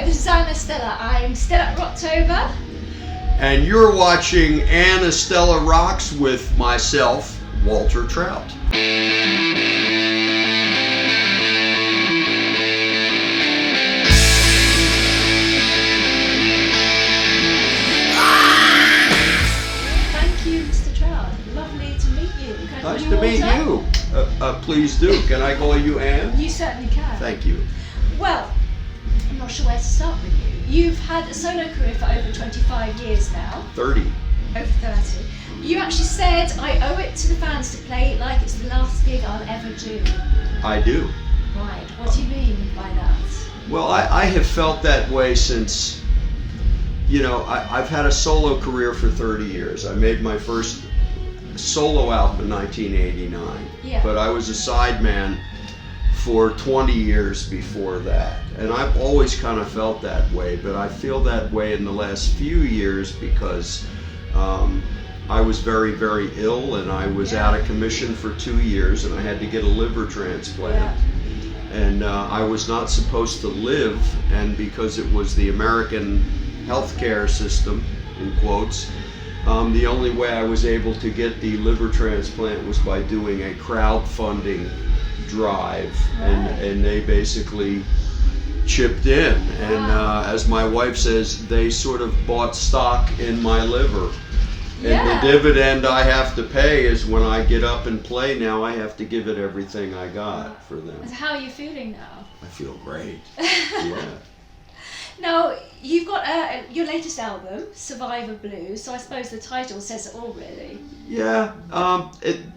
this is Anna Stella. I'm still at Rocktober. And you're watching Anna Stella Rocks with myself, Walter Trout. Thank you, Mr. Trout. Lovely to meet you. Can I call Nice you to meet Walter? you. Please do. Can I call you Ann? You certainly can. Thank you. Well, I'm not sure where to start with you. You've had a solo career for over 25 years now. 30. Over 30. You actually said, I owe it to the fans to play it like it's the last gig I'll ever do. I do. Right. What do you mean by that? Well, I have felt that way since, I've had a solo career for 30 years. I made my first solo album in 1989. Yeah. But I was a sideman for 20 years before that. And I've always kind of felt that way, but I feel that way in the last few years because I was very, very ill and I was out of commission for 2 years and I had to get a liver transplant. Yeah. And I was not supposed to live, and because it was the American healthcare system, in quotes, the only way I was able to get the liver transplant was by doing a crowdfunding drive, and they basically chipped in, and as my wife says, they sort of bought stock in my liver. And the dividend I have to pay is when I get up and play now, I have to give it everything I got for them. So how are you feeling now? I feel great. Yeah. Now, you've got your latest album, Survivor Blues, so I suppose the title says it all, really. Yeah,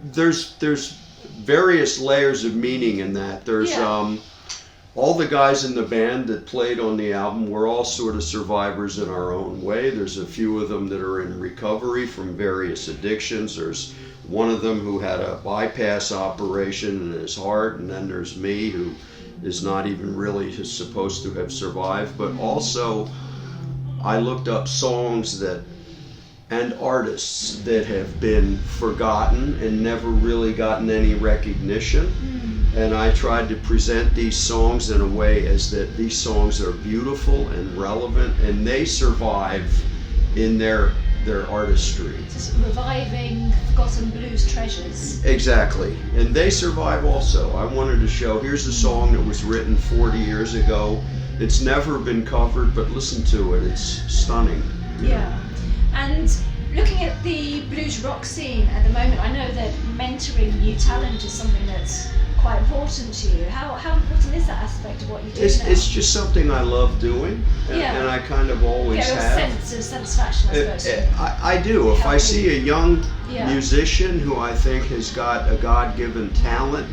there's various layers of meaning in that. There's all the guys in the band that played on the album were all sort of survivors in our own way. There's a few of them that are in recovery from various addictions. There's one of them who had a bypass operation in his heart, and then there's me who is not even really supposed to have survived. But also, I looked up songs and artists that have been forgotten and never really gotten any recognition. And I tried to present these songs in a way as that these songs are beautiful and relevant, and they survive in their artistry. Just reviving forgotten blues treasures. Exactly, and they survive also. I wanted to show, here's a song that was written 40 years ago. It's never been covered, but listen to it, it's stunning. Yeah, and looking at the blues rock scene at the moment, I know that mentoring new talent is something that's quite important to you. How important is that aspect of what you do now? It's just something I love doing, and I kind of always get a have. sense of satisfaction, I suppose. I do. If I see a young musician who I think has got a God-given talent,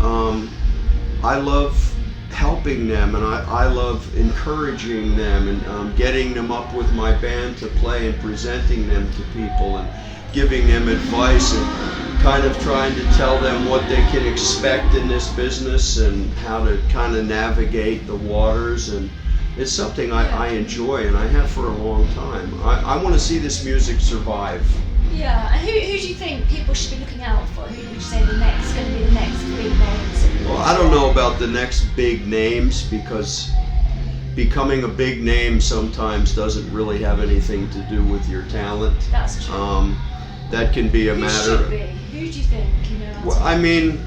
I love helping them, and I love encouraging them, and getting them up with my band to play and presenting them to people and giving them advice and kind of trying to tell them what they can expect in this business and how to kind of navigate the waters. And it's something I enjoy, and I have for a long time. I want to see this music survive. Yeah, and who do you think people should be looking out for? Who would you say going to be the next big names? Well, I don't know about the next big names, because becoming a big name sometimes doesn't really have anything to do with your talent. That's true. That can be a matter. Who should be? Who do you think? Well, I mean,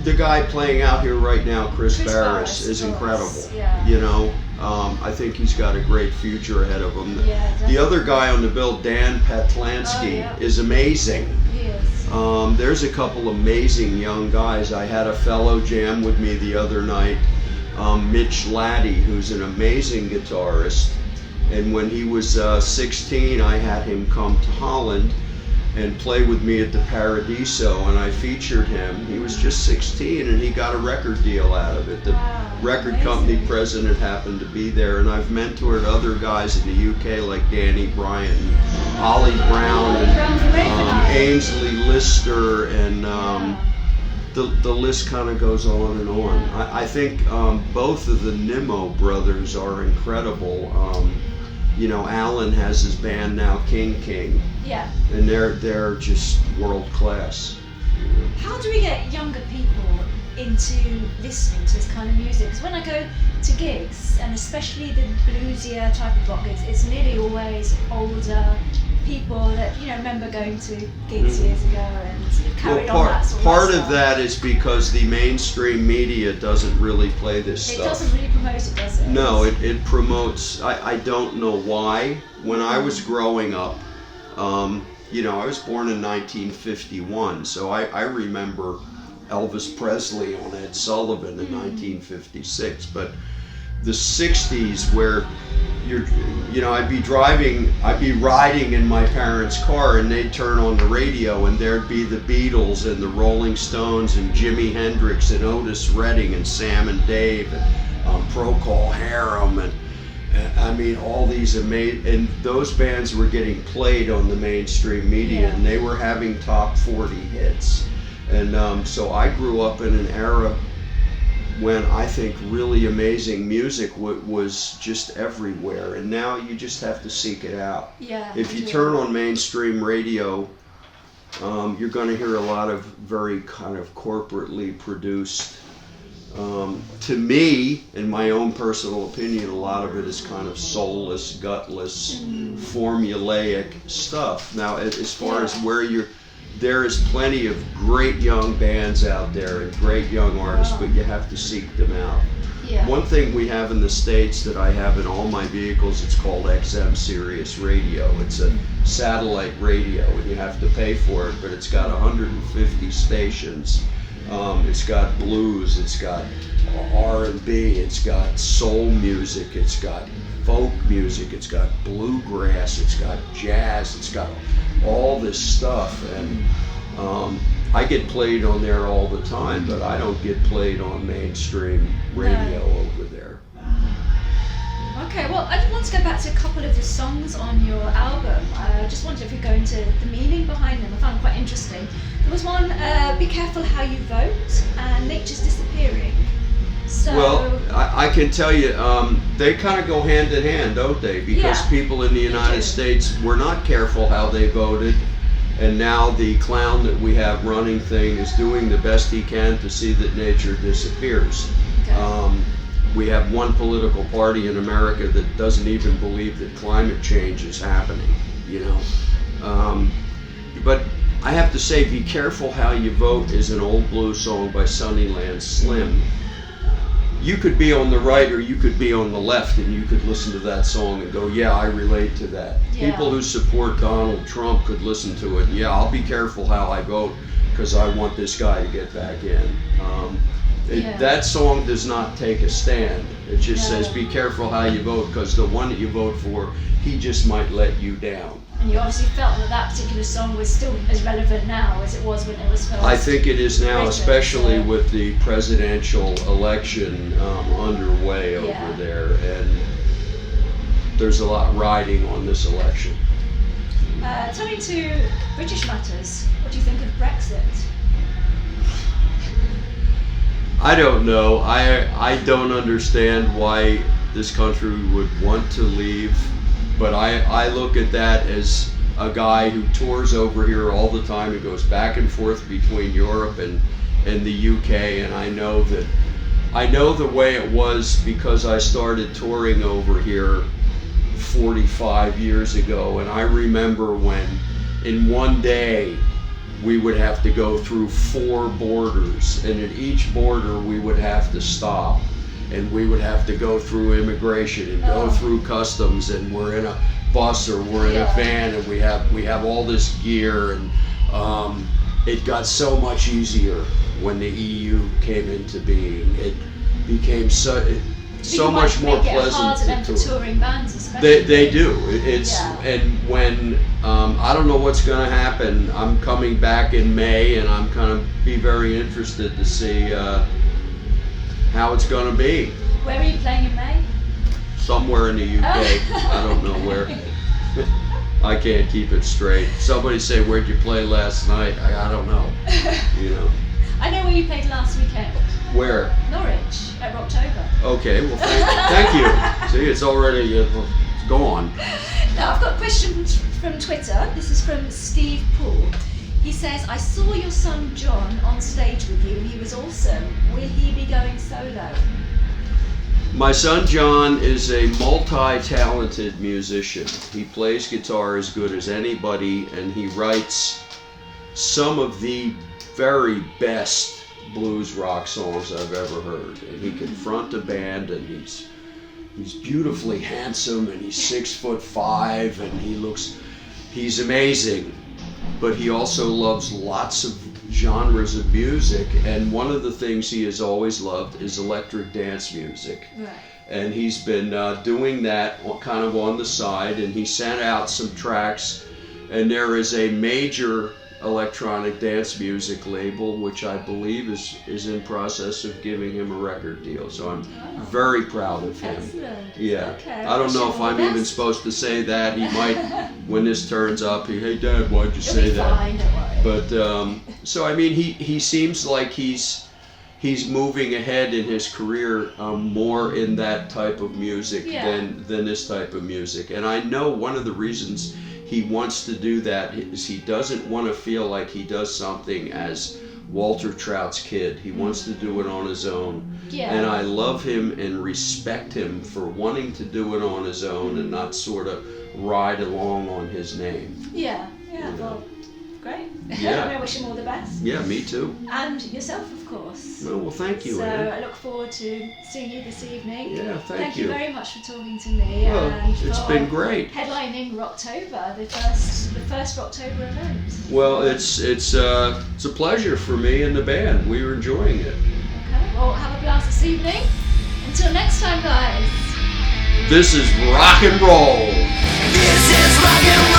the guy playing out here right now, Chris Barris, is incredible. Yeah. I think he's got a great future ahead of him. Yeah, definitely. The other guy on the bill, Dan Patlansky, is amazing. He is. There's a couple amazing young guys. I had a fellow jam with me the other night, Mitch Laddie, who's an amazing guitarist. And when he was 16, I had him come to Holland and play with me at the Paradiso, and I featured him. He was just 16 and he got a record deal out of it. The record company president happened to be there, and I've mentored other guys in the UK like Danny Bryant and Ollie Brown and Ainsley Lister, and the list kind of goes on and on. I think both of the Nimmo brothers are incredible. Alan has his band now, King. Yeah. And they're just world class. How do we get younger people into listening to this kind of music? Because when I go to gigs, and especially the bluesier type of rock gigs, it's nearly always older people that remember going to gigs years ago and carried on that sort of part lifestyle. of that is because the mainstream media doesn't really play this stuff. It doesn't really promote it, does it? No, it promotes. I don't know why. When I was growing up, I was born in 1951, so I remember Elvis Presley on Ed Sullivan in 1956. But the 60s, where I'd be riding in my parents' car, and they'd turn on the radio, and there'd be the Beatles and the Rolling Stones and Jimi Hendrix and Otis Redding and Sam and Dave and Procol Harum and I mean all these amazing, and those bands were getting played on the mainstream media, and they were having top 40 hits, and so I grew up in an era when I think really amazing music was just everywhere, and now you just have to seek it out. Yeah. If you turn on mainstream radio, you're going to hear a lot of very kind of corporately produced. To me, in my own personal opinion, a lot of it is kind of soulless, gutless, formulaic stuff. Now, as far as where there is plenty of great young bands out there and great young artists, but you have to seek them out. Yeah. One thing we have in the States that I have in all my vehicles, it's called XM Sirius Radio. It's a satellite radio, and you have to pay for it, but it's got 150 stations. It's got blues, it's got R&B, it's got soul music, it's got folk music, it's got bluegrass, it's got jazz, it's got all this stuff, and I get played on there all the time, but I don't get played on mainstream radio over there. Okay, well, I want to go back to a couple of the songs on your album. I just wondered if you could go into the meaning behind them. I found it quite interesting. There was one, Be Careful How You Vote, and Nature's Disappearing. So, well, I can tell you, they kind of go hand in hand, don't they? Because people in the United States were not careful how they voted, and now the clown that we have running thing is doing the best he can to see that nature disappears. Okay. We have one political party in America that doesn't even believe that climate change is happening, But I have to say, Be Careful How You Vote is an old blues song by Sunnyland Slim. You could be on the right or you could be on the left, and you could listen to that song and go, yeah, I relate to that. Yeah. People who support Donald Trump could listen to it, yeah, I'll be careful how I vote because I want this guy to get back in. That song does not take a stand. It just says, be careful how you vote, because the one that you vote for, he just might let you down. And you obviously felt that particular song was still as relevant now as it was when it was first. I think it is now, written, especially with the presidential election underway over there, and there's a lot riding on this election. Turning to British matters, what do you think of Brexit? I don't know. I don't understand why this country would want to leave, but I look at that as a guy who tours over here all the time and goes back and forth between Europe and the UK, and I know the way it was because I started touring over here 45 years ago, and I remember when in one day we would have to go through 4 borders, and at each border we would have to stop, and we would have to go through immigration and go through customs, and we're in a bus or we're in a van, and we have all this gear, and it got so much easier when the EU came into being. It became so much more pleasant to tour. Touring bands, especially. They do. And when I don't know what's going to happen. I'm coming back in May, and I'm going to be very interested to see how it's going to be. Where are you playing in May? Somewhere in the UK. I don't know where. I can't keep it straight. Somebody say, "Where'd you play last night?" I don't know. I know where you played last weekend. Where? Norwich at Rocktober. Okay, well, thank you. See, it's already gone. Now, I've got a question from Twitter. This is from Steve Poole. He says, I saw your son John on stage with you and he was awesome. Will he be going solo? My son John is a multi-talented musician. He plays guitar as good as anybody, and he writes some of the very best blues rock songs I've ever heard. And he can front a band, and he's beautifully handsome, and he's 6'5", and he's amazing. But he also loves lots of genres of music, and one of the things he has always loved is electric dance music. Right. And he's been doing that kind of on the side, and he sent out some tracks, and there is a major electronic dance music label which I believe is in process of giving him a record deal, so I'm very proud of him. Excellent. Yeah. Okay. I don't know if I'm even supposed to say that. He might, when this turns up, hey Dad, why'd you say that? Fine, don't worry. But so I mean, he seems like he's moving ahead in his career more in that type of music than this type of music. And I know one of the reasons he wants to do that is he doesn't want to feel like he does something as Walter Trout's kid. He wants to do it on his own. Yeah. And I love him and respect him for wanting to do it on his own and not sort of ride along on his name. Yeah, You know. well, great. Yeah. I wish him all the best. Yeah, me too. And yourself, of course. Well, thank you, So Anne. I look forward to seeing you this evening. Yeah, thank you you. very much for talking to me. Well, and it's for been great. Headlining Rocktober, the first Rocktober event. Well, it's a pleasure for me and the band. We were enjoying it. Okay, well, have a blast this evening. Until next time, guys. This is rock and roll. This is rock and roll.